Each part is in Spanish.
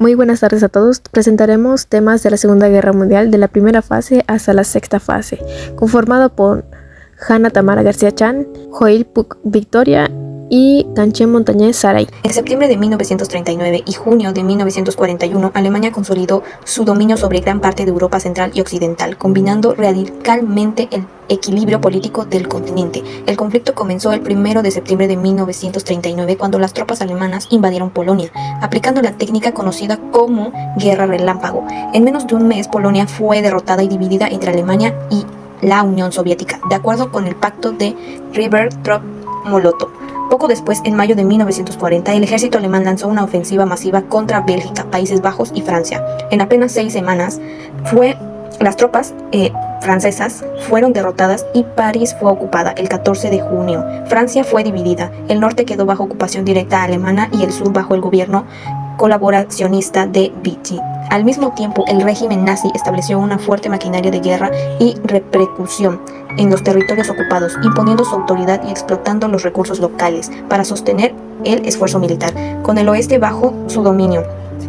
Muy buenas tardes a todos. Presentaremos temas de la Segunda Guerra Mundial de la primera fase hasta la sexta fase, conformado por Hanna Tamara García Chan, Joel Puc Victoria y Ganchen Montañez Saray. En septiembre de 1939 y junio de 1941, Alemania consolidó su dominio sobre gran parte de Europa central y occidental, combinando radicalmente el equilibrio político del continente. El conflicto comenzó el 1 de septiembre de 1939 cuando las tropas alemanas invadieron Polonia, aplicando la técnica conocida como Guerra Relámpago. En menos de un mes, Polonia fue derrotada y dividida entre Alemania y la Unión Soviética, de acuerdo con el pacto de Ribbentrop-Molotov. Poco después, en mayo de 1940, el ejército alemán lanzó una ofensiva masiva contra Bélgica, Países Bajos y Francia. En apenas 6 semanas, las tropas francesas fueron derrotadas y París fue ocupada el 14 de junio. Francia fue dividida. El norte quedó bajo ocupación directa alemana y el sur bajo el gobierno colaboracionista de Vichy. Al mismo tiempo, el régimen nazi estableció una fuerte maquinaria de guerra y repercusión en los territorios ocupados, imponiendo su autoridad y explotando los recursos locales para sostener el esfuerzo militar, con el oeste bajo su dominio.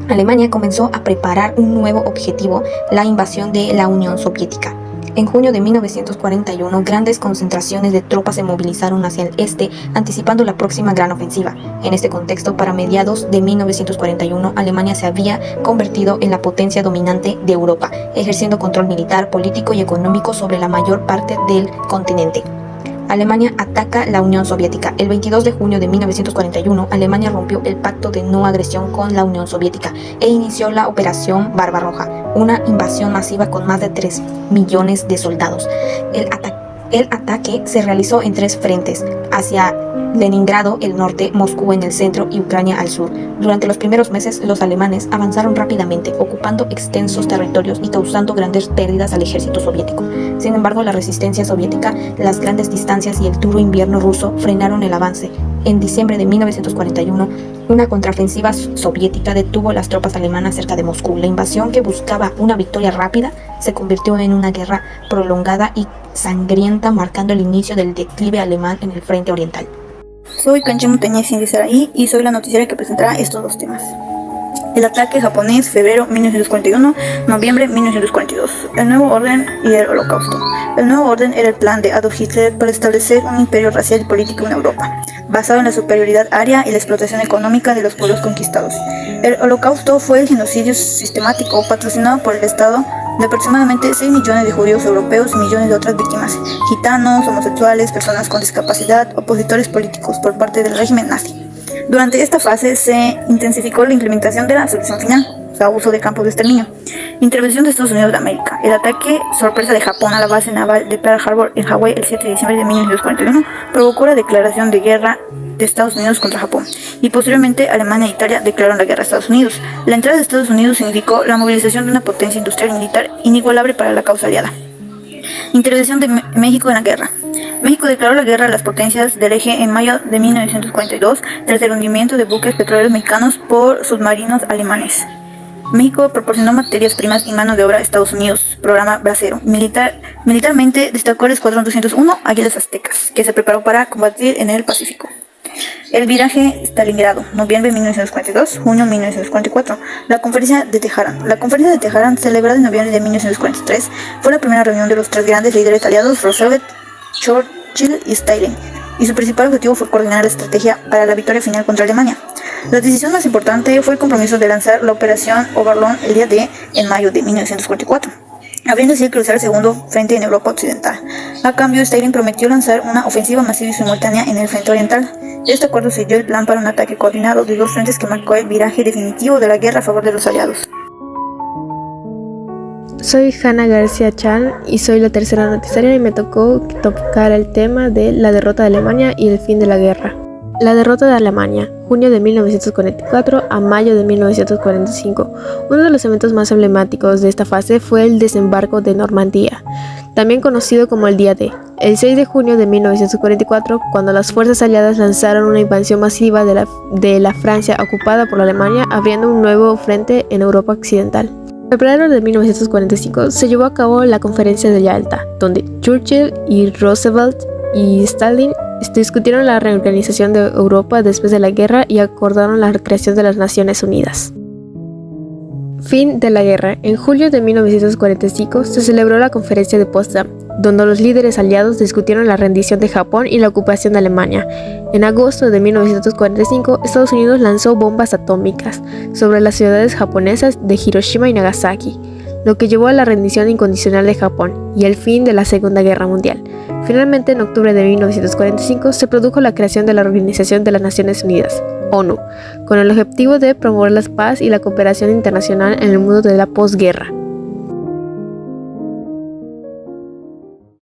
Alemania comenzó a preparar un nuevo objetivo, la invasión de la Unión Soviética. En junio de 1941, grandes concentraciones de tropas se movilizaron hacia el este, anticipando la próxima gran ofensiva. En este contexto, para mediados de 1941, Alemania se había convertido en la potencia dominante de Europa, ejerciendo control militar, político y económico sobre la mayor parte del continente. Alemania ataca la Unión Soviética. El 22 de junio de 1941, Alemania rompió el pacto de no agresión con la Unión Soviética e inició la Operación Barbarroja, una invasión masiva con más de 3 millones de soldados. El ataque se realizó en 3 frentes, hacia Leningrado, el norte, Moscú en el centro y Ucrania al sur. Durante los primeros meses, los alemanes avanzaron rápidamente, ocupando extensos territorios y causando grandes pérdidas al ejército soviético. Sin embargo, la resistencia soviética, las grandes distancias y el duro invierno ruso frenaron el avance. En diciembre de 1941, una contraofensiva soviética detuvo las tropas alemanas cerca de Moscú. La invasión, que buscaba una victoria rápida, se convirtió en una guerra prolongada y sangrienta, marcando el inicio del declive alemán en el frente oriental. Soy Ganchen Montañez Saray y soy la noticiaria que presentará estos 2 temas. El ataque japonés, febrero 1941, noviembre 1942. El nuevo orden y el holocausto. El nuevo orden era el plan de Adolf Hitler para establecer un imperio racial y político en Europa, basado en la superioridad aria y la explotación económica de los pueblos conquistados. El holocausto fue el genocidio sistemático patrocinado por el Estado de aproximadamente 6 millones de judíos europeos y millones de otras víctimas, gitanos, homosexuales, personas con discapacidad, opositores políticos por parte del régimen nazi. Durante esta fase se intensificó la implementación de la solución final, uso de campos de exterminio. Intervención de Estados Unidos de América. El ataque sorpresa de Japón a la base naval de Pearl Harbor en Hawái el 7 de diciembre de 1941 provocó la declaración de guerra de Estados Unidos contra Japón, y posteriormente Alemania e Italia declararon la guerra a Estados Unidos. La entrada de Estados Unidos significó la movilización de una potencia industrial y militar inigualable para la causa aliada. Intervención de México en la guerra. México declaró la guerra a las potencias del eje en mayo de 1942 tras el hundimiento de buques petroleros mexicanos por submarinos alemanes. México proporcionó materias primas y mano de obra a Estados Unidos. Programa Bracero. Militarmente destacó el Escuadrón 201 Águilas Aztecas, que se preparó para combatir en el Pacífico. El viraje Stalingrado, noviembre de 1942, junio de 1944. La Conferencia de Teherán. La Conferencia de Teherán, celebrada en noviembre de 1943, fue la primera reunión de los 3 grandes líderes aliados, Roosevelt, Churchill y Stalin, y su principal objetivo fue coordinar la estrategia para la victoria final contra Alemania. La decisión más importante fue el compromiso de lanzar la Operación Overlord el día D en mayo de 1944, abriendo así cruzar el segundo frente en Europa Occidental. A cambio, Stalin prometió lanzar una ofensiva masiva y simultánea en el frente oriental. Este acuerdo selló el plan para un ataque coordinado de 2 frentes que marcó el viraje definitivo de la guerra a favor de los aliados. Soy Hanna García Chan y soy la tercera noticiaria y me tocó tocar el tema de la derrota de Alemania y el fin de la guerra. La derrota de Alemania, junio de 1944 a mayo de 1945. Uno de los eventos más emblemáticos de esta fase fue el desembarco de Normandía, también conocido como el Día D. El 6 de junio de 1944, cuando las fuerzas aliadas lanzaron una invasión masiva de la Francia ocupada por la Alemania, abriendo un nuevo frente en Europa Occidental. En febrero de 1945 se llevó a cabo la Conferencia de Yalta, donde Churchill y Roosevelt y Stalin discutieron la reorganización de Europa después de la guerra y acordaron la creación de las Naciones Unidas. Fin de la guerra. En julio de 1945 se celebró la Conferencia de Potsdam, donde los líderes aliados discutieron la rendición de Japón y la ocupación de Alemania. En agosto de 1945, Estados Unidos lanzó bombas atómicas sobre las ciudades japonesas de Hiroshima y Nagasaki, lo que llevó a la rendición incondicional de Japón y el fin de la Segunda Guerra Mundial. Finalmente, en octubre de 1945, se produjo la creación de la Organización de las Naciones Unidas, ONU, con el objetivo de promover la paz y la cooperación internacional en el mundo de la posguerra.